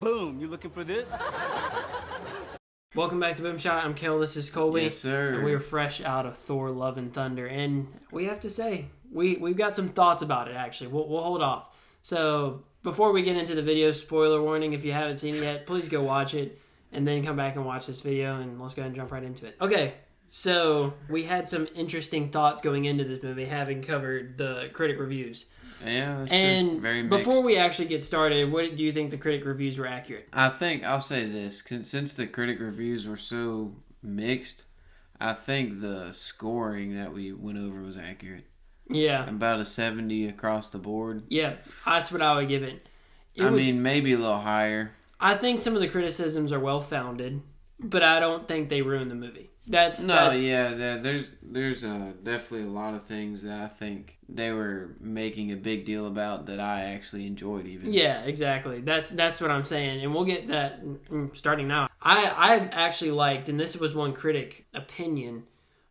Boom, you looking for this? Welcome back to BoomShot. I'm Kale. This is Colby. Yes, sir. And we are fresh out of Thor: Love and Thunder, and we have to say we've got some thoughts about it. Actually, we'll hold off. So before we get into the video, spoiler warning: if you haven't seen it yet, please go watch it, and then come back and watch this video. And let's go ahead and jump right into it. Okay. So we had some interesting thoughts going into this movie, having covered the critic reviews. Yeah, that's and true. Very mixed. Before we actually get started, what do you think the critic reviews were accurate? I think I'll say this: since the critic reviews were so mixed, I think the scoring that we went over was accurate. Yeah, About a 70 across the board. yeah, that's what I would give it. I mean, maybe a little higher. I think some of the criticisms are well founded, but I don't think they ruin the movie. There's definitely a lot of things that I think they were making a big deal about that I actually enjoyed even. Yeah, exactly. That's what I'm saying, and we'll get that starting now. I actually liked, and this was one critic opinion,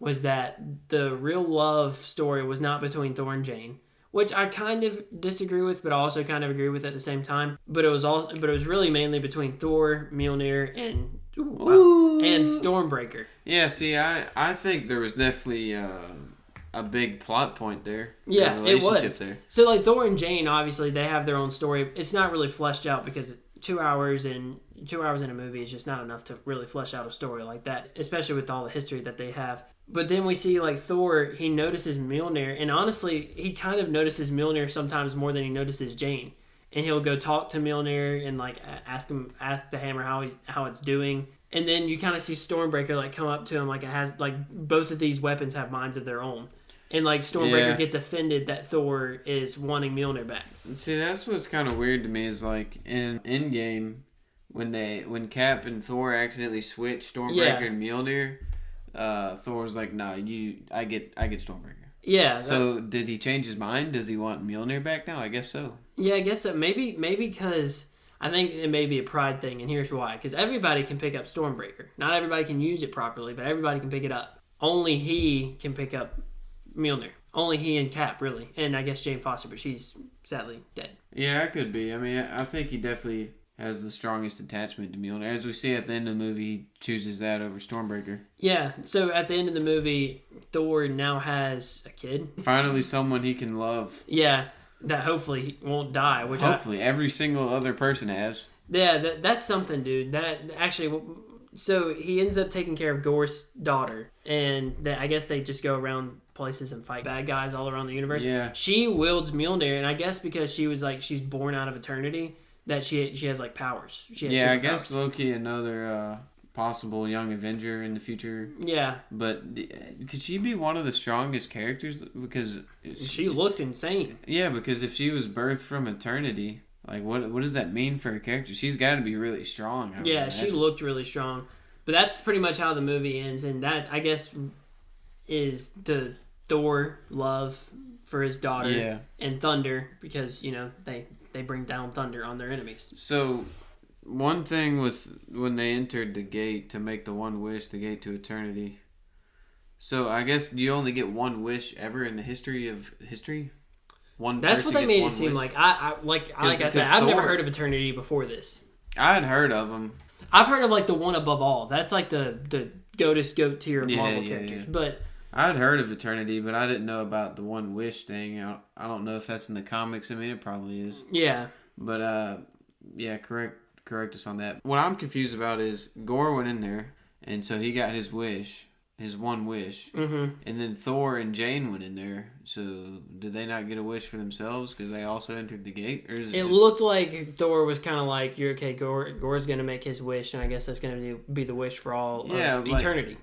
was that the real love story was not between Thor and Jane, which I kind of disagree with, but also kind of agree with at the same time. But it was really mainly between Thor, Mjolnir, and Stormbreaker. Yeah, see, I think there was definitely a big plot point there. Yeah, relationship it was. There. So like Thor and Jane, obviously they have their own story. It's not really fleshed out because 2 hours in a movie is just not enough to really flesh out a story like that, especially with all the history that they have. But then we see like Thor, he notices Mjolnir, and honestly, he kind of notices Mjolnir sometimes more than he notices Jane. And he'll go talk to Mjolnir and like ask the hammer how it's doing. And then you kind of see Stormbreaker like come up to him like it has like both of these weapons have minds of their own. And like Stormbreaker gets offended that Thor is wanting Mjolnir back. See, that's what's kind of weird to me is like in Endgame when Cap and Thor accidentally switch Stormbreaker and Mjolnir, Thor's like, "Nah, I get Stormbreaker." Yeah. So did he change his mind? Does he want Mjolnir back now? I guess so. Yeah, I guess so. Maybe because I think it may be a pride thing, and here's why. Because everybody can pick up Stormbreaker. Not everybody can use it properly, but everybody can pick it up. Only he can pick up Mjolnir. Only he and Cap, really. And I guess Jane Foster, but she's sadly dead. Yeah, it could be. I mean, I think he definitely has the strongest attachment to Mjolnir. As we see at the end of the movie, he chooses that over Stormbreaker. Yeah, so at the end of the movie, Thor now has a kid. Finally, someone he can love. Yeah, that hopefully won't die. Hopefully, every single other person has. Yeah, that's something, dude. That actually, so he ends up taking care of Gor's daughter, and I guess they just go around places and fight bad guys all around the universe. Yeah. She wields Mjolnir, and I guess because she's born out of eternity, that she has like powers. I guess Loki, another possible young Avenger in the future. Yeah. But could she be one of the strongest characters? Because she looked insane. Yeah, because if she was birthed from eternity, like what does that mean for her character? She's got to be really strong. Yeah, she looked really strong. But that's pretty much how the movie ends, and that, I guess, is the Thor love for his daughter and Thunder, because, you know, they bring down thunder on their enemies. So, one thing with when they entered the gate to make the one wish, the gate to eternity. So, I guess you only get one wish ever in the history of history? That's what they made it seem like. Like I said, I've never heard of eternity before this. I had heard of them. I've heard of like the one above all. That's like the goat tier of Marvel characters. Yeah. But I'd heard of eternity, but I didn't know about the one wish thing. I don't know if that's in the comics. I mean, it probably is. Yeah. But correct us on that. What I'm confused about is Gorr went in there, and so he got his wish, his one wish, and then Thor and Jane went in there. So did they not get a wish for themselves because they also entered the gate? Or is it looked like Thor was kind of like, "You're okay, Gorr's going to make his wish, and I guess that's going to be the wish for all of eternity."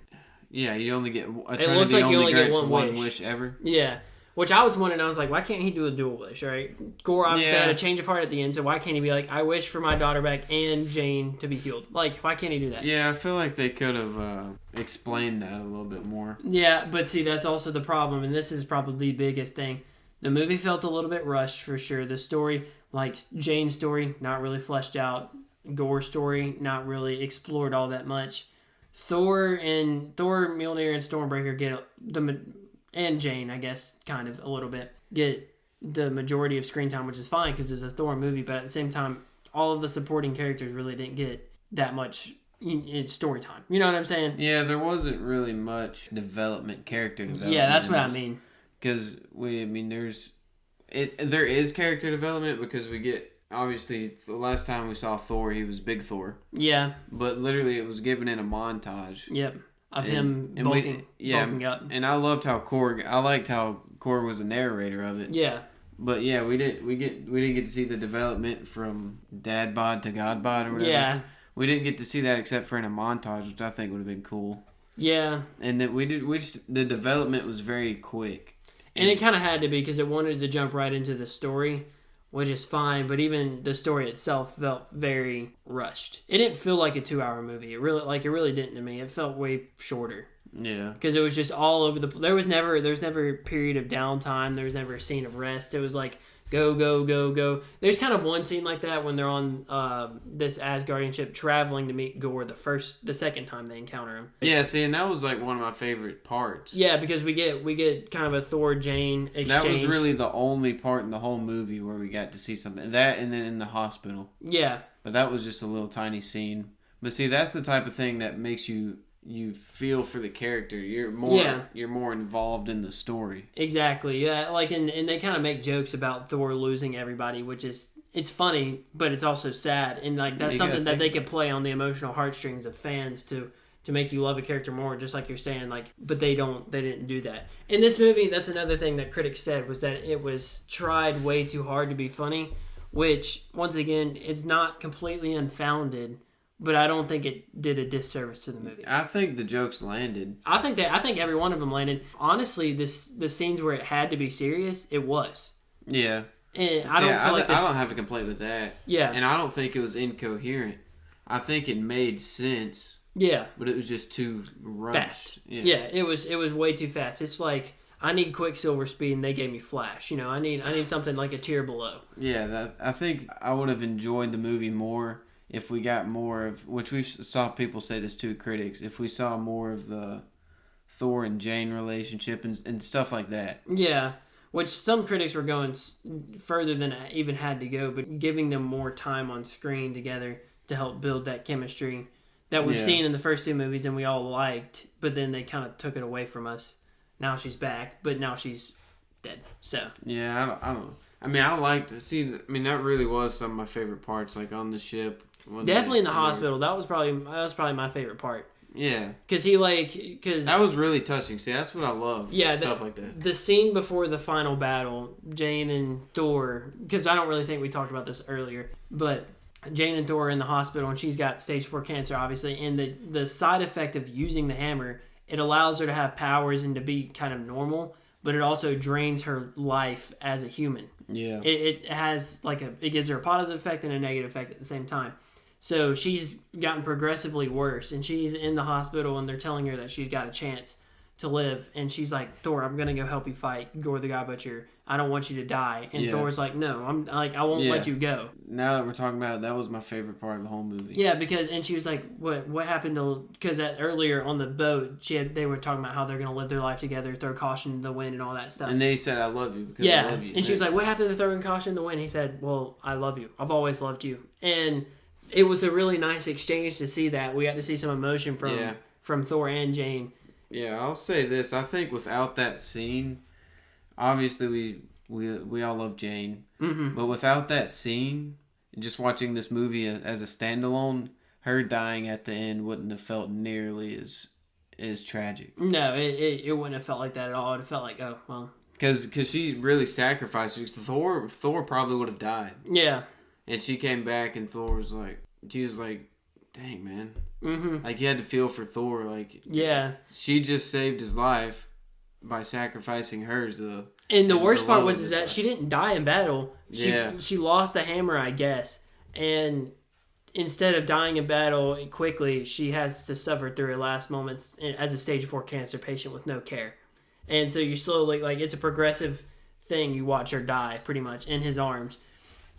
Yeah, you only get eternity. It looks like you only get one wish ever. Yeah, which I was wondering. I was like, why can't he do a dual wish? Right? Gorr obviously had a change of heart at the end, so why can't he be like, I wish for my daughter back and Jane to be healed? Like, why can't he do that? Yeah, I feel like they could have explained that a little bit more. Yeah, but see, that's also the problem, and this is probably the biggest thing. The movie felt a little bit rushed for sure. The story, like Jane's story, not really fleshed out. Gorr's story, not really explored all that much. Thor, Mjolnir, and Stormbreaker and Jane, I guess, kind of a little bit, get the majority of screen time, which is fine because it's a Thor movie, but at the same time, all of the supporting characters really didn't get that much story time. You know what I'm saying? Yeah, there wasn't really much character development. Yeah, that's what I mean. Because there is character development because we get, obviously, the last time we saw Thor, he was Big Thor. Yeah. But literally, it was given in a montage. Yep. Of him bulking up. And I liked how Korg was a narrator of it. Yeah. But yeah, we didn't get to see the development from dad bod to god bod or whatever. Yeah. We didn't get to see that except for in a montage, which I think would have been cool. Yeah. And that the development was very quick. And it kind of had to be because it wanted to jump right into the story, which is fine. But even the story itself felt very rushed. It didn't feel like a 2-hour movie. It really didn't to me. It felt way shorter. Yeah. Because it was just all over the. There was never a period of downtime. There was never a scene of rest. It was like go, go, go, go. There's kind of one scene like that when they're on this Asgardian ship traveling to meet Gore the second time they encounter him. And that was like one of my favorite parts. Yeah, because we get kind of a Thor Jane exchange. That was really the only part in the whole movie where we got to see something. That and then in the hospital. Yeah. But that was just a little tiny scene. But see, that's the type of thing that makes you feel for the character. You're more involved in the story. Exactly. Yeah, like and they kind of make jokes about Thor losing everybody, which is it's funny, but it's also sad. And like that's something that they could play on the emotional heartstrings of fans to make you love a character more, just like you're saying, like, but they didn't do that. In this movie, that's another thing that critics said was that it was tried way too hard to be funny, which once again, it's not completely unfounded. But I don't think it did a disservice to the movie. I think the jokes landed. I think every one of them landed. Honestly, the scenes where it had to be serious, it was. Yeah. And I don't have a complaint with that. Yeah. And I don't think it was incoherent. I think it made sense. Yeah. But it was just too rushed. Fast. Yeah. It was way too fast. It's like I need Quicksilver speed and they gave me Flash. You know, I need something like a tier below. Yeah, I think I would have enjoyed the movie more if we got more of, which we saw people say this too, critics, if we saw more of the Thor and Jane relationship and stuff like that. Yeah, which some critics were going further than I even had to go, but giving them more time on screen together to help build that chemistry that we've seen in the first two movies and we all liked, but then they kind of took it away from us. Now she's back, but now she's dead. So yeah, I don't know. I mean, I liked to see. That really was some of my favorite parts, like on the ship. Definitely in the hospital. That was probably my favorite part. Yeah, because that was really touching. See, that's what I love. Yeah, stuff like that. The scene before the final battle, Jane and Thor. Because I don't really think we talked about this earlier, but Jane and Thor are in the hospital, and she's got stage 4 cancer, obviously. And the side effect of using the hammer, it allows her to have powers and to be kind of normal, but it also drains her life as a human. Yeah, it has it gives her a positive effect and a negative effect at the same time. So she's gotten progressively worse, and she's in the hospital, and they're telling her that she's got a chance to live. And she's like, Thor, I'm going to go help you fight Gore the God Butcher. I don't want you to die. And Thor's like, no, I won't let you go. Now that we're talking about it, that was my favorite part of the whole movie. Yeah, and she was like, what happened to, because earlier on the boat, they were talking about how they're going to live their life together, throw caution to the wind and all that stuff. And they said, I love you because I love you. And she was like, what happened to throwing caution to the wind? He said, well, I love you. I've always loved you. And it was a really nice exchange to see that. We got to see some emotion from Thor and Jane. Yeah, I'll say this. I think without that scene, obviously we all love Jane. Mm-hmm. But without that scene, just watching this movie as a standalone, her dying at the end wouldn't have felt nearly as tragic. No, it wouldn't have felt like that at all. It felt like, oh, well. Because she really sacrificed. Thor probably would have died. Yeah. And she came back, and she was like, dang, man. Mm-hmm. Like, you had to feel for Thor. Like, yeah. She just saved his life by sacrificing hers. And the worst part was that she didn't die in battle. She lost the hammer, I guess. And instead of dying in battle quickly, she has to suffer through her last moments as a stage 4 cancer patient with no care. And so you slowly, it's a progressive thing. You watch her die, pretty much, in his arms.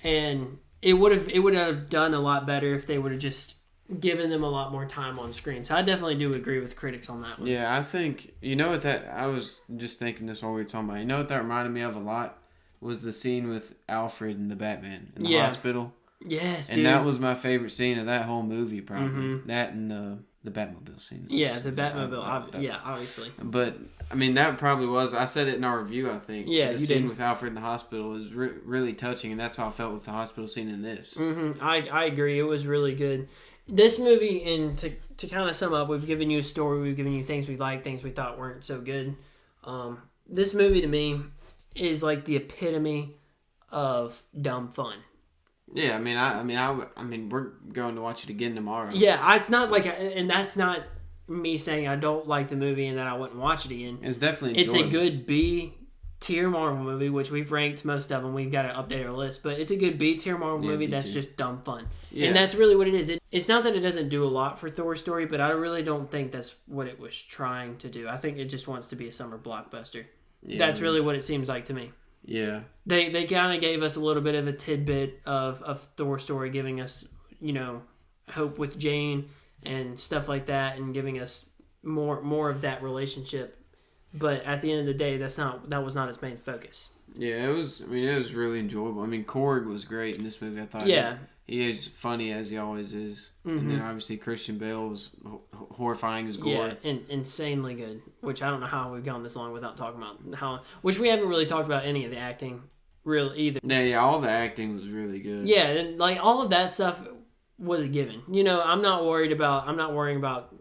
And it would have done a lot better if they would have just given them a lot more time on screen. So I definitely do agree with critics on that one. Yeah, I think, I was just thinking this while we were talking about, what that reminded me of a lot was the scene with Alfred and the Batman in the hospital. Yes, and dude. that was my favorite scene of that whole movie, probably. That and the Batmobile scene. Yeah, the Batmobile. Obviously. But I mean, that probably was. I said it in our review. I think. Yeah, the you scene did. with Alfred in the hospital was really touching, and that's how I felt with the hospital scene in this. I agree. It was really good. This movie, and to kind of sum up, we've given you a story. We've given you things we liked, things we thought weren't so good. This movie to me is like the epitome of dumb fun. Yeah, I mean, we're going to watch it again tomorrow. Yeah, it's not like, and that's not me saying I don't like the movie and that I wouldn't watch it again. It's definitely enjoyable. It's a good B tier Marvel movie, which we've ranked most of them. We've got to update our list, but it's a good B tier Marvel movie that's just dumb fun. Yeah. And that's really what it is. It's not that it doesn't do a lot for Thor's story, but I really don't think that's what it was trying to do. I think it just wants to be a summer blockbuster. Yeah, that's really what it seems like to me. Yeah. They kind of gave us a little bit of a tidbit of Thor's story, giving us, hope with Jane and stuff like that, and giving us more of that relationship. But at the end of the day, that was not its main focus. Yeah, it was. I mean, it was really enjoyable. I mean, Korg was great in this movie. I thought. Yeah. He is funny as he always is, and then obviously Christian Bale was horrifying as gore. Yeah, and insanely good. Which I don't know how we've gone this long without talking about how. Which we haven't really talked about any of the acting, really either. Yeah, all the acting was really good. Yeah, and like all of that stuff was a given. I'm not worrying about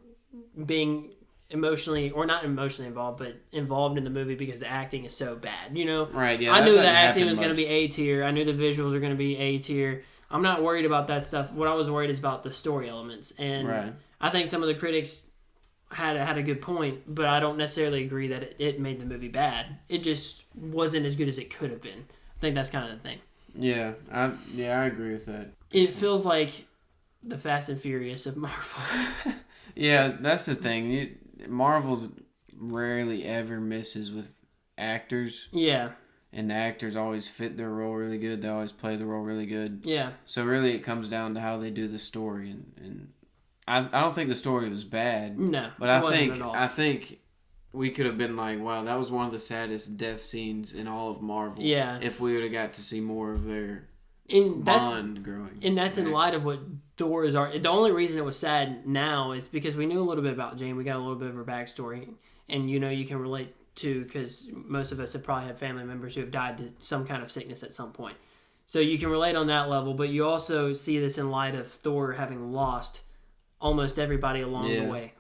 being emotionally or not emotionally involved, but involved in the movie because the acting is so bad. Right? Yeah, I knew the acting was going to be A tier. I knew the visuals were going to be A tier. I'm not worried about that stuff. What I was worried is about the story elements, and I think some of the critics had a good point, but I don't necessarily agree that it made the movie bad. It just wasn't as good as it could have been. I think that's kind of the thing. Yeah, I agree with that. It feels like the Fast and Furious of Marvel. Yeah, that's the thing. Marvel's rarely ever misses with actors. Yeah. And the actors always fit their role really good. They always play the role really good. Yeah. So really it comes down to how they do the story. And I don't think the story was bad. No, but I think we could have been like, wow, that was one of the saddest death scenes in all of Marvel. Yeah. If we would have got to see more of their bond growing. And that's in light of what Thor's are. The only reason it was sad now is because we knew a little bit about Jane. We got a little bit of her backstory. And you can relate to, because most of us have probably had family members who have died to some kind of sickness at some point. So you can relate on that level, but you also see this in light of Thor having lost almost everybody along the way.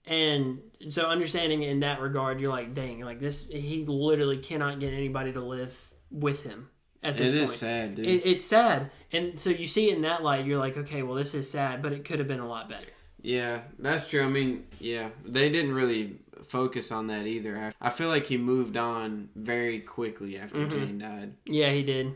And so understanding in that regard, you're like, dang, like this, he literally cannot get anybody to live with him at this point. It is sad, dude. It's sad. And so you see it in that light, you're like, okay, well, this is sad, but it could have been a lot better. Yeah, that's true. I mean, yeah, they didn't really focus on that either. I feel like he moved on very quickly after Jane died. Yeah, he did.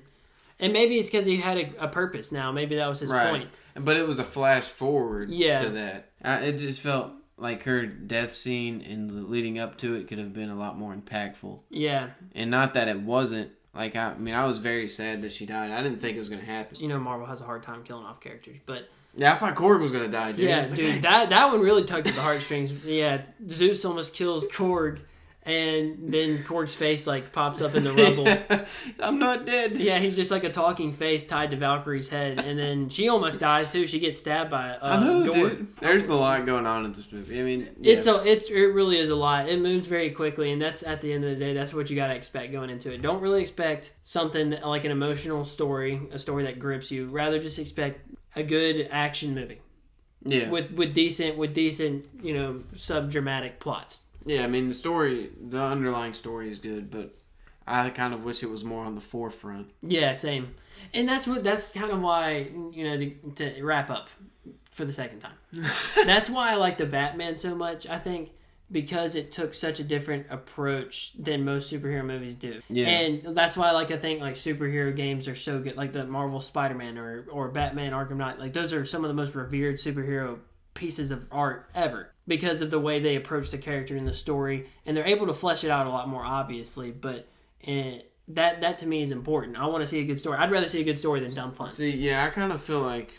And maybe it's because he had a purpose now. Maybe that was his point. But it was a flash forward to that. It just felt like her death scene and leading up to it could have been a lot more impactful. Yeah. And not that it wasn't. Like, I was very sad that she died. I didn't think it was going to happen. Marvel has a hard time killing off characters, but... Yeah, I thought Korg was going to die, dude. Yeah, dude, that one really tugged at the heartstrings. Yeah, Zeus almost kills Korg, and then Korg's face, pops up in the rubble. I'm not dead. Yeah, he's just like a talking face tied to Valkyrie's head, and then she almost dies, too. She gets stabbed by I know, Gore. dude. There's a lot going on in this movie. I mean... Yeah. It really is a lot. It moves very quickly, and that's, at the end of the day, that's what you got to expect going into it. Don't really expect something like an emotional story, a story that grips you. Rather just expect a good action movie. Yeah. With decent, sub-dramatic plots. Yeah, I mean, the underlying story is good, but I kind of wish it was more on the forefront. Yeah, same. And that's kind of why, to wrap up for the second time. That's why I like the Batman so much, I think, because it took such a different approach than most superhero movies do. Yeah. And that's why I think superhero games are so good, like the Marvel Spider-Man or Batman Arkham Knight. Those are some of the most revered superhero pieces of art ever because of the way they approach the character in the story, and they're able to flesh it out a lot more obviously, but that to me is important. I want to see a good story. I'd rather see a good story than dumb fun. See, yeah, I kind of feel like,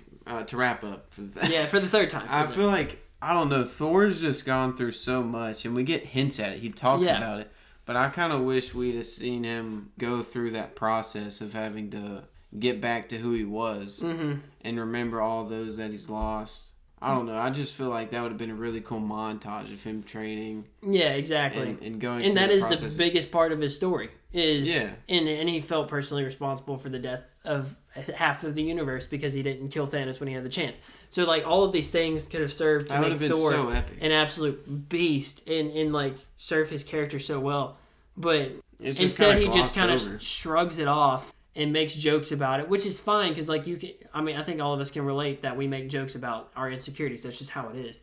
to wrap up for for the third time. I feel like, I don't know, Thor's just gone through so much, and we get hints at it. He talks about it, but I kind of wish we'd have seen him go through that process of having to, get back to who he was and remember all those that he's lost. I don't know. I just feel like that would have been a really cool montage of him training. Yeah, exactly. And going. And that the is process. the biggest part of his story. And he felt personally responsible for the death of half of the universe because he didn't kill Thanos when he had the chance. So like all of these things could have served to make Thor so an absolute beast and like serve his character so well. But instead he just kind of shrugs it off and makes jokes about it, which is fine because like I think all of us can relate that we make jokes about our insecurities. That's just how it is.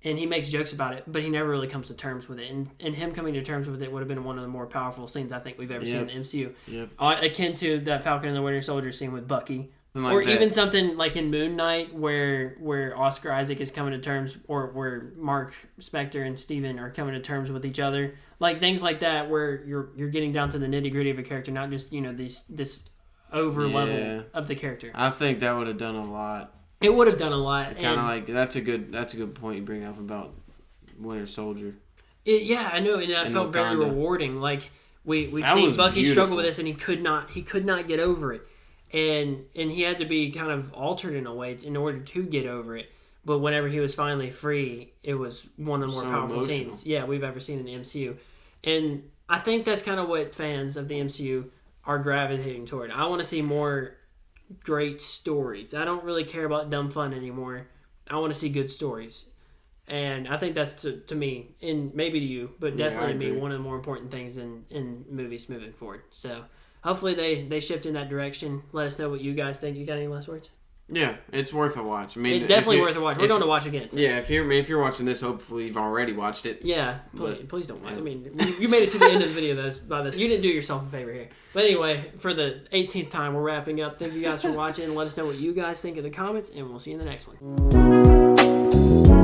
And he makes jokes about it, but he never really comes to terms with it. And him coming to terms with it would have been one of the more powerful scenes I think we've ever seen in the MCU. Yep. Akin to that Falcon and the Winter Soldier scene with Bucky. Like or even something like in Moon Knight where Oscar Isaac is coming to terms, or where Mark Spector and Steven are coming to terms with each other. Like things like that where you're getting down to the nitty gritty of a character, not just, this over level of the character. I think that would have done a lot. It would have done a lot. Kind of like that's a good point you bring up about Winter Soldier. I know, and that felt very rewarding. Like we've seen Bucky struggle with this, and he could not get over it, and he had to be kind of altered in a way in order to get over it. But whenever he was finally free, it was one of the more powerful scenes we've ever seen in the MCU, and I think that's kind of what fans of the MCU are gravitating toward. I want to see more great stories. I don't really care about dumb fun anymore. I want to see good stories. And I think that's to me, and maybe to you, but definitely to me, one of the more important things in movies moving forward. So hopefully they shift in that direction. Let us know what you guys think. You got any last words? Yeah, it's worth a watch. I mean, it's definitely worth a watch. We're going to watch again. So. Yeah, if you're watching this, hopefully you've already watched it. Yeah, please don't watch. I mean, you made it to the end of the video by this. You didn't do yourself a favor here. But anyway, for the 18th time, we're wrapping up. Thank you guys for watching. Let us know what you guys think in the comments, and we'll see you in the next one.